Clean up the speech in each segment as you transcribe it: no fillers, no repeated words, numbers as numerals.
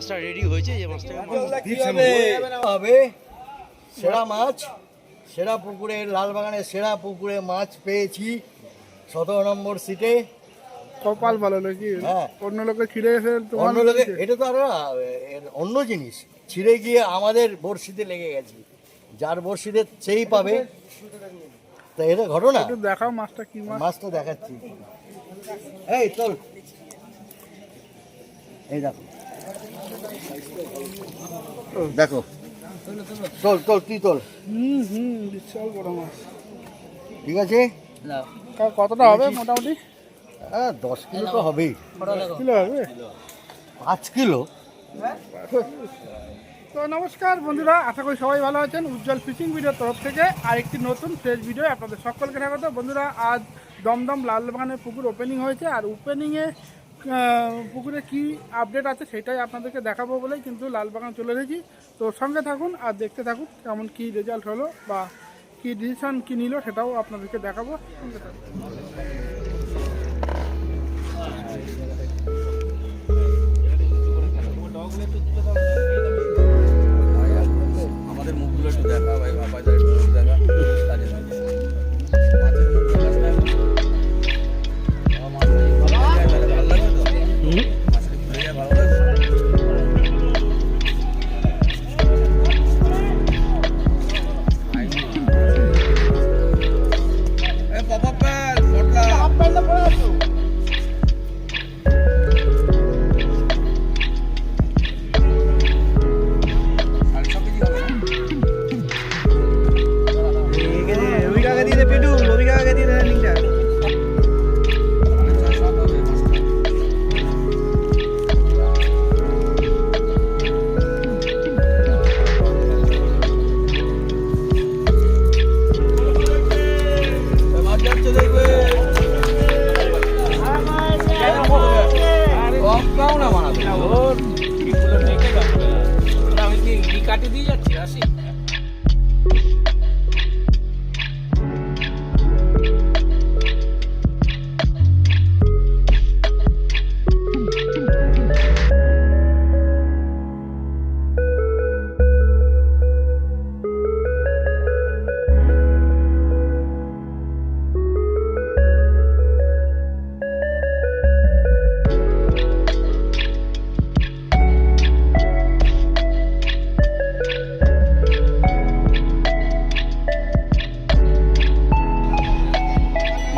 মাছটা রেডি হয়েছে, যে মাছটা হবে সেরা মাছ, সেরা পুকুরে, লালবাগানের সেরা পুকুরে মাছ পেয়েছি 17 নম্বর সিটে। কপাল ভালো নাকি? হ্যাঁ, অন্য লোকে ছিঁড়ে এসে অন্য লোকে, এটা তো আর অন্য জিনিস, ছিঁড়ে গিয়ে আমাদের বড়শিতে লেগে গেছে, যার বড়শিতে সেই পাবে। তা এটা ঘটনা। একটু দেখাও মাছটা কি মাছ। মাছটা দেখাচ্ছি, এই চল, এই দেখো দেখো, চল চল তুই চল। বিশাল বড় মাছ। ঠিক আছে, কতটা হবে মোটামুটি? 10 কিলো তো হবেই। কিলো হবে? 5 কিলো। তো নমস্কার বন্ধুরা, আশা করি সবাই ভালো আছেন। উজ্জ্বল ফিশিং ভিডিওর তরফ থেকে আরেকটি নতুন ফ্রেশ ভিডিও আপনাদের সকলকে স্বাগত। বন্ধুরা, আজ দমদম লালবাগানের পুকুর ওপেনিং হয়েছে, আর ওপেনিংয়ে পুকুরে কি আপডেট আছে সেটাই আপনাদেরকে দেখাবো বলেই কিন্তু লালবাগান চলে এসেছি। তো সঙ্গে থাকুন আর দেখতে থাকুন কেমন কি রেজাল্ট হলো বা কি ডিসিশন কি নিল সেটাও আপনাদেরকে দেখাবো। সঙ্গে থাকুন। আমাদের মুখগুলো একটু দেখা ভাই, বাবাদের একটু দেখা কাজে লাগে। কাটি দিয়ে যাচ্ছি আসি।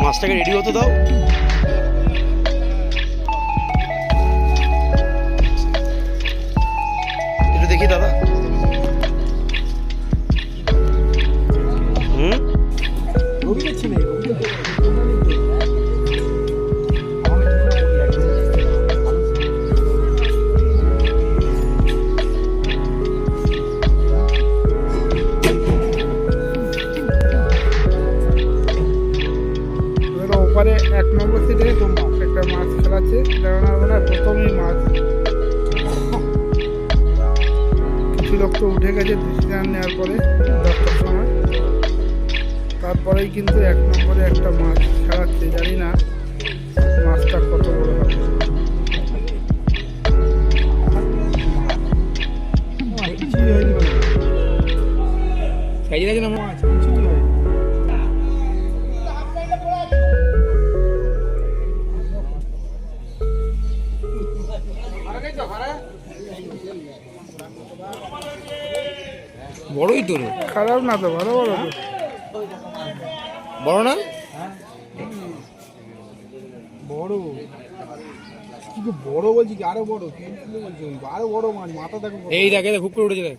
মাছটাকে রেডি হতে দাও। একটু দেখি দাদা। ওপারে 1 নম্বর সিটে একটা মাছ খেলাচ্ছে, প্রথমেই মাছ। কিছু লোক তো উঠে গেছে ডিসিশন নেওয়ার পরে 10টার সময়। তারপরেই কিন্তু 1 নম্বরে একটা মাছ খেলাচ্ছে, জানি না মাছটা কত বড় হবে। বড়ই তো, খারাপ না তো, ভালো বড় তো। বড় না বড়, কিন্তু বড় বলছি কি আরো বড়, বলছি আরো বড় মাছ। মাথা দেখো, এই দেখে খুব করে উঠেছে।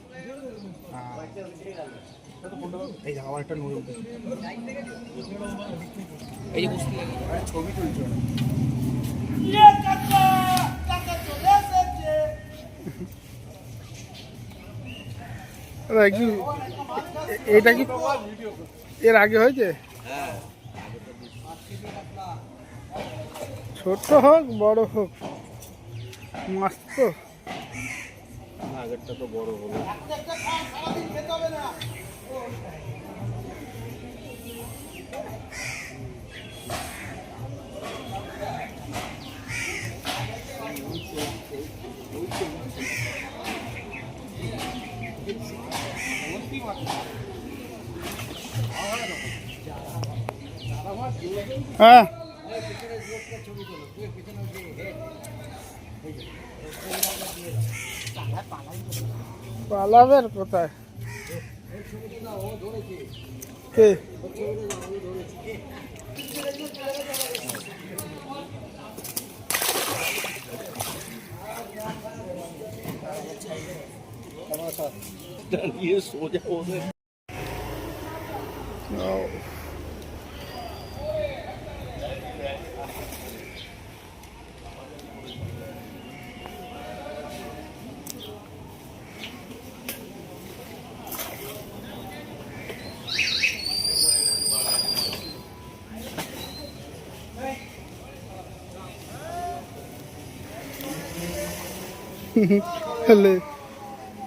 এই যে আবার একটা নড়ে উঠেছে। এই যে বুঝতে ছবি তুলছে। এটা কি এর আগে হয়েছে? ছোট হোক বড় হোক মাছ তো, আগেরটা তো বড় হলো। হ্যাঁ পালাবের কোথায় কে ये सो जाओ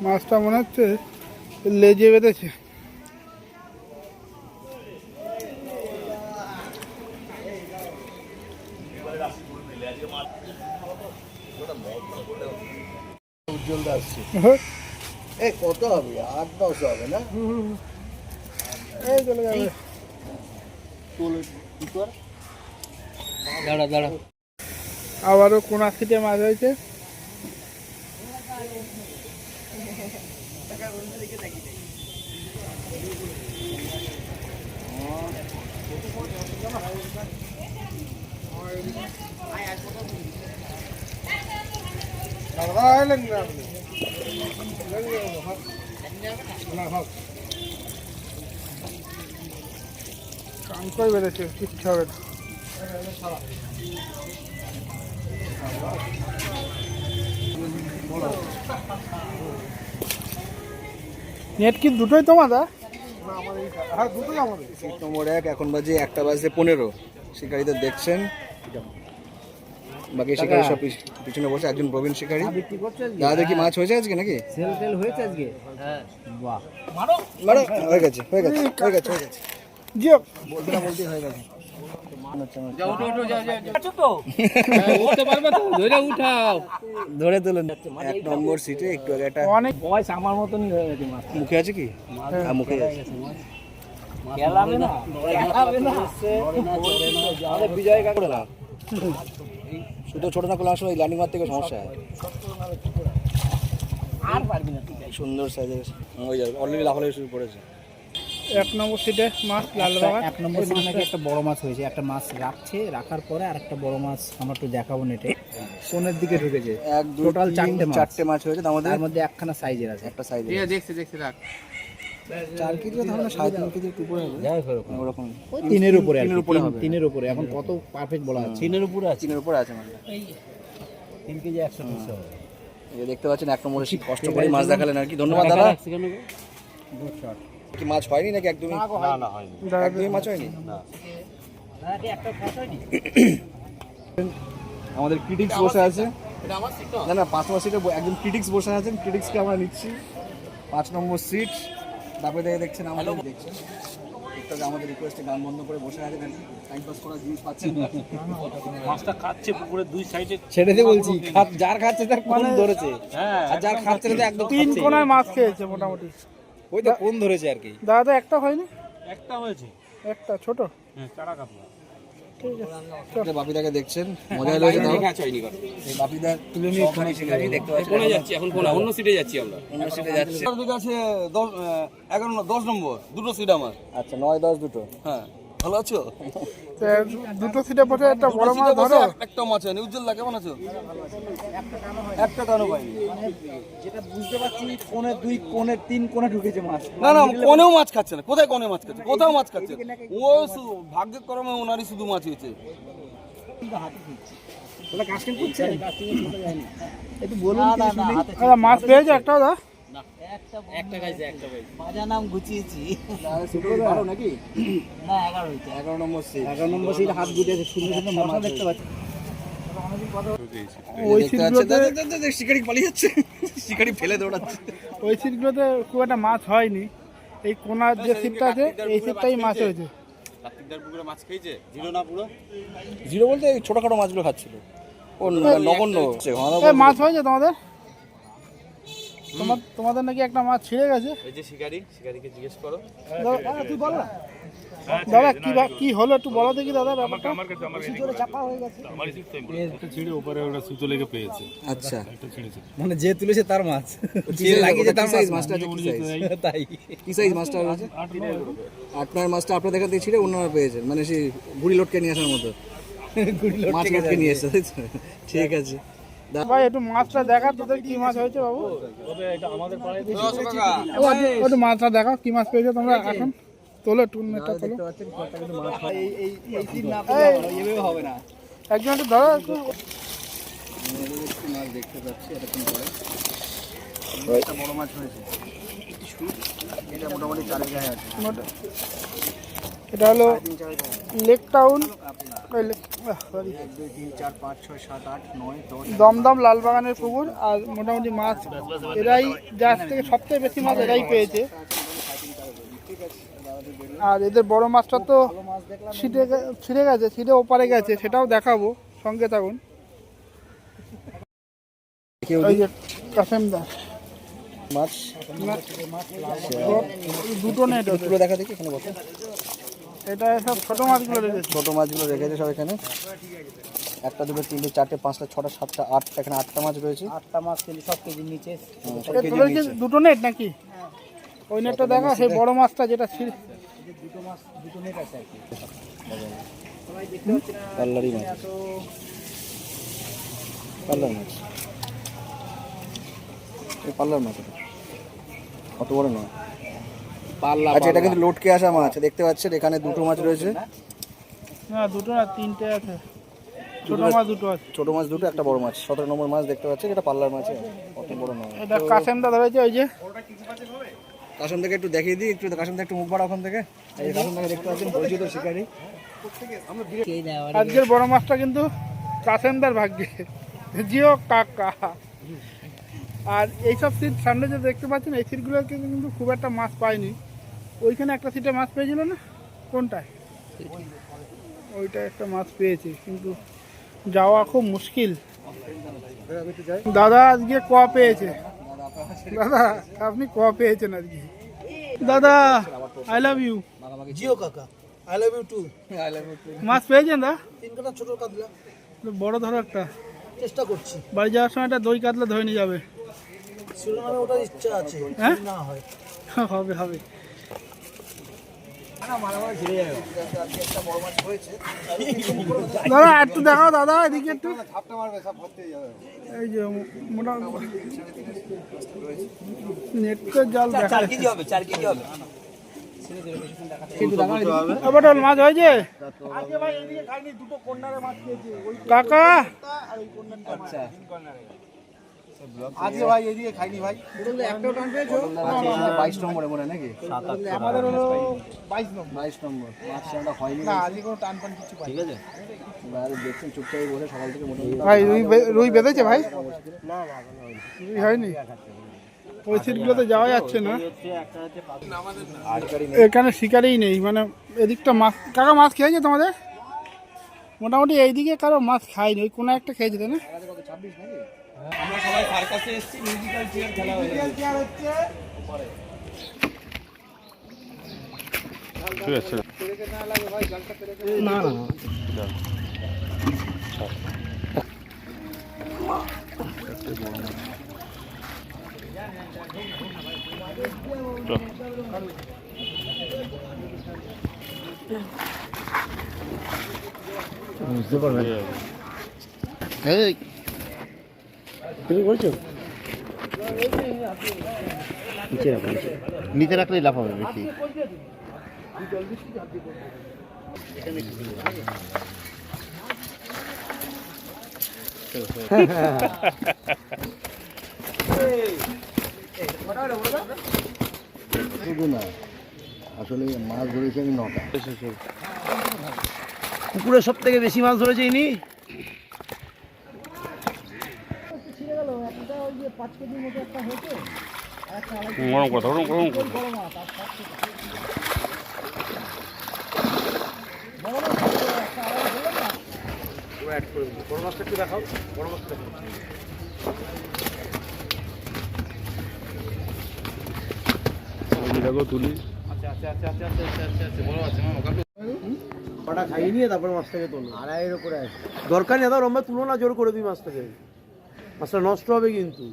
মাছটা মনে হচ্ছে লেজে বেঁধেছে। উজ্জ্বল দা আসছে। এই কত হবে? 8-10 হবে না? এই চলে যাবে। দাঁড়া দাঁড়া আবারও কোন সিটে মাছ হয়েছে। কাঙ্কই বেড়েছে, কিচ্ছু হবে না। নেট কি দুটোই তোমাদের? হ্যাঁ দুটোই আমাদের। সিট নম্বর 1 এখন বাজে 1:15 শিকারীদের দেখছেন, বাকি শিকারী সব পিছনে বসে। একজন প্রবীণ শিকারী। দাদা কি মাছ হয়েছে আজকে নাকি? সেল টেল হয়েছে আজকে? হ্যাঁ। বাহ। মারো হয়ে গেছে হয়ে গেছে হয়ে গেছে হয়ে গেছে জিও বলতে না বলতে হয়ে গেছে। যাও উঠো উঠো যাও যাও আচ্ছা তো উঠতে পারবে তো, ধরে উঠাও, ধরে তুলুন। 1 নম্বর সিটে একটু আগে একটা অনেক বয়স আমার মতনই হয়ে গেছে মাছ। মুখে আছে কি? হ্যাঁ মুখে আছে। খেলাবে না, খেলাবে না। আরে বিজয় কাকড়া না, শুধু ছোট না করলে আসলে ল্যান্ডিং মারতে গিয়ে সমস্যা হয়। আর পারবি না। সুন্দর সাইজের হয়ে যাবে, অলরেডি লাফালাফি শুরু করেছে। 1 নম্বর সিটে মাছ লালবাগান। 1 নম্বর সিটে নাকি একটা বড় মাছ হয়েছে, একটা মাছ রাখার পরে আর একটা বড় মাছ আমরা একটু দেখাবো নেটে। কোনের দিকে ঢুকেছে। 1 2 টোটাল 4টে মাছ হয়েছে, তার তার মধ্যে একখানা সাইজের আছে। একটা সাইজের দেখছি দেখছি রাখ। 4 কেজি তাহলে 3.5 কেজি একটু উপরে হবে, যাই হোক ওরকম ওই 3-এর উপরে আর কি, 3-এর উপরে হবে। 3-এর উপরে। এখন কত পারফেক্ট বলা যাচ্ছে। 3-এর উপরে আছে। 3-এর উপরে আছে মাছটা। 3 কেজি 100 হবে। এই দেখতে পাচ্ছেন 1 নম্বরে কষ্ট করে মাছ দেখালেন আর কি। ধন্যবাদ দাদা। Good shot. কি মাছ হয়নি নাকি একদমই? না হয়নি। একদমই মাছ হয়নি। একটা মাছ হয়নি। আমাদের ক্রিটিক্স বসে আছে। না না 5 নম্বর সিটে একজন ক্রিটিক্স বসে আছেন, ক্রিটিক্সকে আমরা নিচ্ছি। 5 নম্বর সিট। তারপরে দেখছেন আমাদের দেখছেন একটু আগে আমাদের রিকোয়েস্টে গান বন্ধ করে বসে আছেন আর কি, টাইম পাস করার জিনিস পাচ্ছেন না। মাছটা খাচ্ছে পুকুরের দুই সাইডে। ছেড়ে দে বলছি, যার খাচ্ছে তার কোন ধরেছে। হ্যাঁ আর যার খাচ্ছে না তো একদম 3 কোনায় মাছ খেয়েছে মোটামুটি। ওই তো কোন ধরেছে আর কি। দাদা তো একটা হয়নি? একটা হয়েছে। একটা ছোট। হ্যাঁ চারা কাপড়। ঠিক আছে। এটা বাপিদাকে দেখছেন, মজা হলো না? এই বাপিদা তুলে নিয়ে ওখানে শিকারি দেখতে পাচ্ছেন। কোনে যাচ্ছি এখন, কোনে অন্য সিটে যাচ্ছি আমরা। অন্য সিটে যাচ্ছে। আছে 10 নম্বর দুটো সিট আমার। আচ্ছা 9 10 দুটো। হ্যাঁ ভালো আছো? তো দুটো সিটে বসে একটা বড় মাছ ধরো। একটা মাছ আছে। উজ্জ্বল দা কেমন আছো? একটা টানো পাইনি। যেটা বুঝতে পারছি কোণে 2 কোণে 3 কোণে ঢুকেছে মাছ। না না কোনেও মাছ খাচ্ছে না। কোথায় কোনে মাছ খাচ্ছে? কোথাও মাছ খাচ্ছে না। ও ভাগ্যের কর্মে ওনারই শুধু মাছ হয়েছে। ওটা কাস্টিং করছে? একটু বলুন কি শুনি। আচ্ছা মাছ পেয়েছে একটা দা? একটা গাইছে, একটা গাইছে। মাজা নাম গুছিয়েছি। ভালো নাকি? না 11 হইছে। 11 নম্বর সিট। 11 নম্বর সিট হাত গুটিয়েছে, সুন্দর সুন্দর মশা দেখতে পাচ্ছি। ওই দেখতে পাচ্ছেন সিটগুলোতে শিকারি পালিয়ে যাচ্ছে, শিকারি ফেলে দৌড়াচ্ছে। ওই সিটগুলোতে খুব একটা মাছ হয়নি। এই কোনার যে সিটটা আছে এই সিটটাই মাছ হয়েছে। কার্তিকদার পুকুরে মাছ খেয়েছে? জিরো না পুরো? জিরো বলতে এই ছোটখাটো মাছগুলো খাচ্ছিল, ও নগণ্য। এই মাছ হয়েছে তোমাদের? তোমাদের নাকি একটা মাছ ছিঁড়ে গেছে? এই যে শিকারি, শিকারিকে জিজ্ঞেস করো। তুই বল না। দাদা কি হলো একটু বলো দেখি দাদা ব্যাপারটা। ছিঁড়ে উপরে ওটা সুতো লেগে পেয়েছে। আচ্ছা, মানে যে তুলেছে তার মাছ, কি যে size? লাগিয়েছে ওটা তার কি size? মাছ মাছটা আছে কি size? তাই। কি সাইজ মাছটা আছে? আপনার মাছটা আপনার দেখা দিয়ে ছিঁড়ে অন্যরা পেয়েছেন, মানে সেই গুড়ি লটকে নিয়ে আসার মতো মাছ লটকে নিয়ে এসে, তাই তো? ঠিক আছে। ভাই একটু মাছটা দেখা, তোদের কি মাছ হয়েছে বাবু? একটু মাছটা দেখাও, কি মাছ পেয়েছো তোমরা এখন? তোলো একটু নেটটা তোলো। এভাবে হবে না। একজন একটু ধরো একটু। মাছ দেখতে পাচ্ছি এরকম করে একটা বড় মাছ হয়েছে, এটা মোটামুটি 4 গায়ে আছে। এটা হলো লেক টাউন, 1 2 3 4 5 6 7 8 9 10। দমদম লালবাগানের পুকুর। আর মোটামুটি মাছ এরাই যার থেকে সবথেকে বেশি মাছ এরাই পেয়েছে। আর এদের বড় মাছটা তো ছিঁড়ে গেছে, ছিঁড়ে ওপারে গেছে, সেটাও দেখাবো, সঙ্গে থাকুন। ওই যে কাসেমদার মাছ দুটো নেট ওদের। তুলে দেখা দেখি, এখানে বসে এটা সব ছোট মাছগুলো রেখেছে। ছোট মাছগুলো রেখেছে সব এখানে। 1 2 3 4 5 6 7 8, এখানে 8টা মাছ রয়েছে। 8টা মাছ কেজি, সব কেজির নিচে। সব তোদের কেজির কি নিচে। দুটো নেট নাকি? ওই নেটটা দেখা, সেই বড় মাছটা যেটা ছিঁড়ে। পাল্লারি মাছ, পাল্লার মাছ, এই পাল্লার মাছ এটা। অত বড় নয় পাল্লা। আচ্ছা, এটা কিন্তু লটকে আসা মাছ দেখতে পাচ্ছেন, এখানে দুটো মাছ রয়েছে। না দুটো না, 3টে আছে। ছোট মাছ দুটো আছে। ছোট মাছ দুটো, একটা বড় মাছ, 17 নম্বর মাছ দেখতে পাচ্ছেন, এটা পাল্লার মাছ, অত বড় নয়। এটা কাসেমদা ধরেছে। ওই যে কাসম থেকে একটু দেখিয়ে দিই, একটু কাসম থেকে একটু মুখ বাড়া ওখান থেকে। এই কাসম থেকে দেখতে পাচ্ছেন, পরিচিত শিকারী। আজকের বড় মাছটা কিন্তু কাসেমদার ভাগ্যে, জিও কাকা। আর এইসব সিট সামনে যে দেখতে পাচ্ছেন, এই সিটগুলোকে কিন্তু খুব একটা মাছ পায়নি। ওইখানে একটা সিটে মাছ পেয়েছিল না, কোনটায়? ওইটা একটা মাছ পেয়েছে, কিন্তু যাওয়া খুব মুশকিল। দাদা আজকে ক পেয়েছে? দাদা আপনি ক পেয়েছেন আজকে? দাদা আই লাভ ইউ। জিও কাকা, আই লাভ ইউ টু। মাছ পেয়েছেন দা? 3 কাটা ছোট কাতলা, বড় ধরো একটা। চেষ্টা করছি। বাড়ি যাওয়ার সময় একটা দই কাতলা ধরে নিয়ে যাবে। শিরোনামে ওঠার ইচ্ছা আছে, হ্যাঁ? না হয় হবে হবে। দাদা একটু দেখাও, দাদা এদিকে একটু। এই যে মোটামুটি নেটের জাল দেখা এবার মাছ হয়েছে কাকা। আজকে ভাই এদিকে খাইনি ভাই। একটাও টান পেয়েছো? 22 নম্বরে মনে নাকি? আমাদের হলো 22 নম্বর মাছ সেটা হয়নি। না আজকে কোনো টান পান কিছু পাই। ঠিক আছে, বাইরে দেখছেন চুপচাপ বসে সকাল থেকে মোটামুটি। ভাই রুই বেঁধেছে ভাই? রুই হয়নি, ওই সিটগুলোতে যাওয়া যাচ্ছে না, এখানে শিকারেই নেই। মানে এদিকটা মাছ, কাকা মাছ খেয়েছে তোমাদের? মোটামুটি এইদিকে কারো মাছ খায়নি, ওই কোনো একটা খেয়েছে তাই না? আমরা সবাই সার্কাসে এসেছি, মিউজিক্যাল চেয়ার খেলা হয়ে গেছে। না না বুঝতে পারবেন। এই তুমি বলছো নিচে রাখলেই লাভ হবে বেশি। শুধু না, আসলে মাছ ধরেছি আমি 9টা। পুকুরে সব থেকে বেশি মাছ ধরেছে ইনি। গরম কথা, গরম কথা। বড় মাছটা একটু দেখাও, বড় মাছটা দেখো তুলি। আচ্ছা কটা খাইয়ে নিয়ে তারপরে মাছটাকে তোলো আড়াইয়ের উপরে আসে দরকার নেই দাদা লম্বা তুলো না জোর করে দিই মাছটাকে মাছটা নষ্ট হবে কিন্তু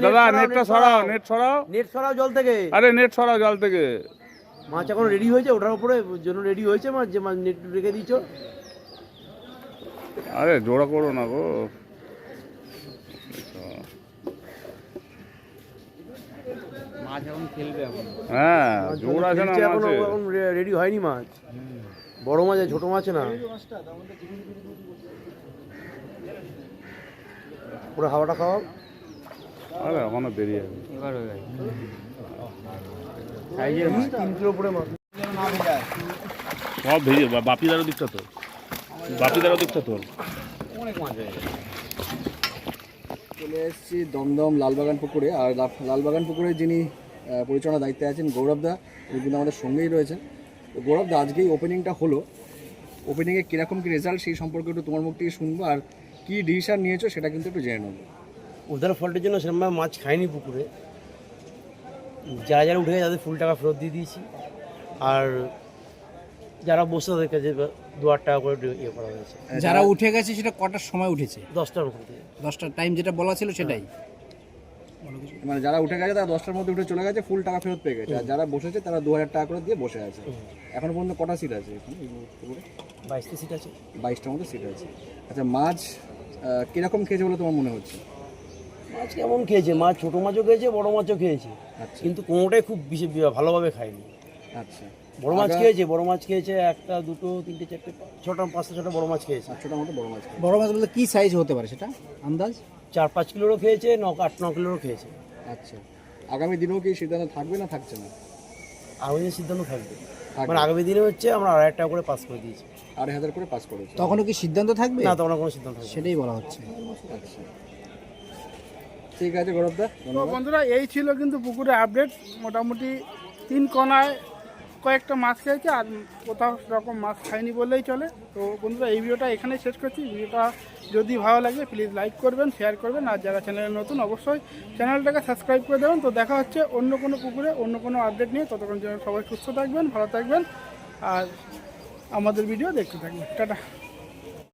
দাদা নেটটা সরাও, নেট সরাও, নেট সরাও জল থেকে আরে নেট সরাও জল থেকে। মাছ এখন রেডি হয়েছে ওটার উপরে জন্য রেডি হয়েছে মাছ যে মাছ নেট রেখে দিয়েছ আরে জোড়া করো না গো। মাছ এখন খেলবে এখন। হ্যাঁ জোড়া আছে না মাছে। এখন রেডি হয়নি মাছ বড় মাছ ছোট মাছ না পুরো হাওয়াটা খাওয়া আরে এখনো দেরি আছে। এবার হয়ে গেছে। সাইজের মাছ 3 কিলো উপরে মাছ সব ভেজে বাপিদারও দিকটা তো, বাপিদারও দিকটা তো। চলে এসেছি দমদম লালবাগান পুকুরে। আর লালবাগান পুকুরে যিনি পরিচালনার দায়িত্বে আছেন গৌরবদা, উনি কিন্তু আমাদের সঙ্গেই রয়েছেন। তো গৌরবদা, আজকেই ওপেনিংটা হলো, ওপেনিংয়ে কীরকম কী রেজাল্ট সেই সম্পর্কে একটু তোমার মুখ থেকে শুনবো, আর কী ডিসিশন নিয়েছো সেটা কিন্তু একটু জেনে নেবো। ওদের ফল্টের জন্য সেরকমভাবে মাছ খায়নি পুকুরে, যারা যারা উঠে গেছে তাদের ফুল টাকা ফেরত দিয়ে দিয়েছি, আর যারা বসে তাদের কাছে 2-8 টাকা করে ইয়ে করা হয়েছে। যারা উঠে গেছে সেটা কটার সময় উঠেছে? 10টার মধ্যে 10টার টাইম যেটা বলা ছিল সেটাই। মানে যারা উঠে গেছে তারা 10টার মধ্যে উঠে চলে গেছে, ফুল টাকা ফেরত পেয়ে গেছে। আর যারা বসেছে তারা 2000 টাকা করে দিয়ে বসে আছে। এখন পর্যন্ত কটা সিট আছে এখানে এই পুকুরে? 22টা সিট আছে। 22টার মতো সিট আছে। আচ্ছা, মাছ কীরকম খেয়েছে বলে তোমার মনে হচ্ছে? মাছ কেমন খেয়েছে? মাছ ছোটো মাছও খেয়েছে, বড় মাছও খেয়েছে, আচ্ছা কিন্তু কোনোটাই খুব বেশি ভালোভাবে খায়নি। আচ্ছা, বড় মাছ খেয়েছে, বড় মাছ খেয়েছে 1টা 2টো 3টে 4টে 6টা 5টা 6টা বড় মাছ খেয়েছে। 8টা মতো বড় মাছ খেয়েছে। বড় মাছ বলতে কি সাইজ হতে পারে সেটা আন্দাজ? 4-5 কিলোরও খেয়েছে, 8-9 কিলোরও খেয়েছে। আচ্ছা, আগামী দিনেও কি সিদ্ধান্ত থাকবে না থাকছে না? আগামী দিনে সিদ্ধান্ত থাকবে, মানে আগামী দিনে হচ্ছে আমরা 2,500 টাকা করে পাস করে দিয়েছি। 2,500 করে পাস করেছে। তখনও কি সিদ্ধান্ত থাকবে? না, তখন কোনো সিদ্ধান্ত থাকবে না। সেটাই বলা হচ্ছে। আচ্ছা, ঠিক আছে গৌরবদা, তো ধন্যবাদ। বন্ধুরা, এই ছিল কিন্তু পুকুরে আপডেট। মোটামুটি 3 কোনায় কয়েকটা মাছ খেয়েছে, আর কোথাও সেরকম মাছ খায়নি বললেই চলে। তো বন্ধুরা, এই ভিডিওটা এখানেই শেষ করছি। ভিডিওটা যদি ভালো লাগে প্লিজ লাইক করবেন, শেয়ার করবেন, আর যারা চ্যানেলে নতুন অবশ্যই চ্যানেলটাকে সাবস্ক্রাইব করে দেবেন। তো দেখা হচ্ছে অন্য কোনো পুকুরে অন্য কোনো আপডেট নিয়ে। ততক্ষণ জন্য সবাই সুস্থ থাকবেন, ভালো থাকবেন, আর আমাদের ভিডিও দেখতে থাকবেন। টাটা।